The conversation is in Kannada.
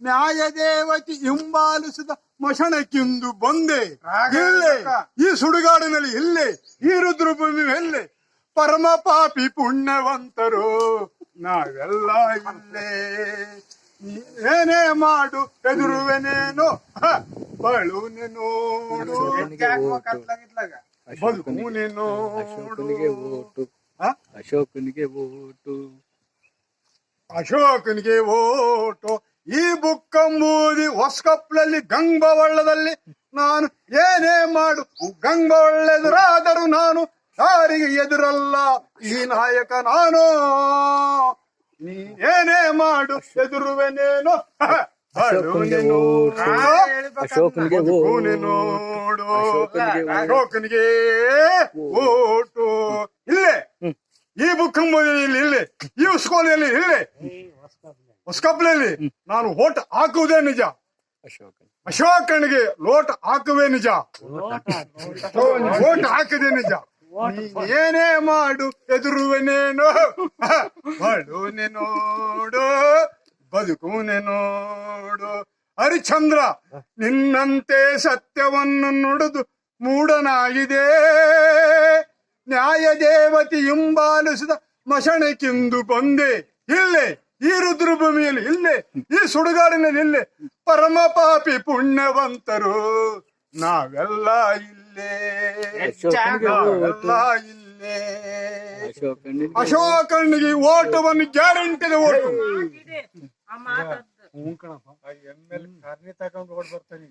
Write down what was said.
ನ್ಯಾಯದೇವತೆ ಹಿಂಬಾಲಿಸಿದ ಮಶಣಕ್ಕಿಂದು ಬಂದೆ. ಇಲ್ಲೇ ಈ ಸುಡುಗಾಡಿನಲ್ಲಿ ಇಲ್ಲೇ ಈ ರುದ್ರಭೂಮಿ ಎಲ್ಲೇ ಪರಮ ಪಾಪಿ ಪುಣ್ಯವಂತರು ನಾವೆಲ್ಲ ಇಲ್ಲೇ. ಏನೇ ಮಾಡು ಎದುರುವೆನೇನೋ ಬಳುನೆ ನೋಡು ಬದುಕುನೆ ನೋಡು. ಅಶೋಕನಿಗೆ ಓಟು ಅಶೋಕನಿಗೆ ಓಟು. ಈ ಬುಕ್ಕಂಬೂದಿ ಹೊಸಕಪ್ಲಲ್ಲಿ ಗಂಗಬವಳ್ಳದಲ್ಲಿ ನಾನು ಏನೇ ಮಾಡು ಗಂಗಬವಳ್ಳೆದುರಾದರೂ ನಾನು ಯಾರಿಗೆ ಎದುರಲ್ಲ ಈ ನಾಯಕ ನಾನು. ನೀನೇನೇ ಮಾಡು ಎದುರುವೆನೇನೋ ಅಶೋಕನಿಗೆ ಓಟು ಅಶೋಕನಿಗೆ ನೋಡು ಅಶೋಕನಿಗೆ ಓಟು. ಇಲ್ಲೇ ಈ ಬುಕ್ಕಂಬೂದಿಯಲ್ಲಿ ಇಲ್ಲೇ ಈ ಉಸ್ಕೋಲಿಯಲ್ಲಿ ಇಲ್ಲೇ ಹೊಸಕಪ್ಲಲ್ಲಿ ನಾನು ಓಟ್ ಹಾಕುವುದೇ ನಿಜ. ಅಶೋಕನಿಗೆ ಲೋಟ್ ಹಾಕುವೆ ನಿಜ. ಓಟ್ ಹಾಕಿದೆ ನಿಜ. ಏನೇ ಮಾಡು ಎದುರುವೆನೇನೋ ಬಳುನೆ ನೋಡು ಬದುಕುನೆ ನೋಡು. ಹರಿಶ್ಚಂದ್ರ ನಿನ್ನಂತೆ ಸತ್ಯವನ್ನು ನುಡಿದು ಮೂಢನಾಗಿದೆ. ನ್ಯಾಯ ದೇವತೆ ಹಿಂಬಾಲಿಸಿದ ಮಶಣಕ್ಕಿಂದು ಬಂದೆ. ಇಲ್ಲೇ ಈ ರುದ್ರಭೂಮಿಯಲ್ಲಿ ಇಲ್ಲೇ ಈ ಸುಡುಗಾಡಿನಲ್ಲಿ ಇಲ್ಲೇ ಪರಮ ಪಾಪಿ ಪುಣ್ಯವಂತರು ನಾವೆಲ್ಲ ಇಲ್ಲೇ ನಾವೆಲ್ಲ ಇಲ್ಲೇ. ಅಶೋಕನಿಗೆ ಓಟವನ್ನು ಗ್ಯಾರಂಟಿದ ಓಟು. ಎಮ್ ಎಲ್ ಕಾರ್ನಿ ತಗೊಂಡು ಓಡ್ ಬರ್ತಾನೆ.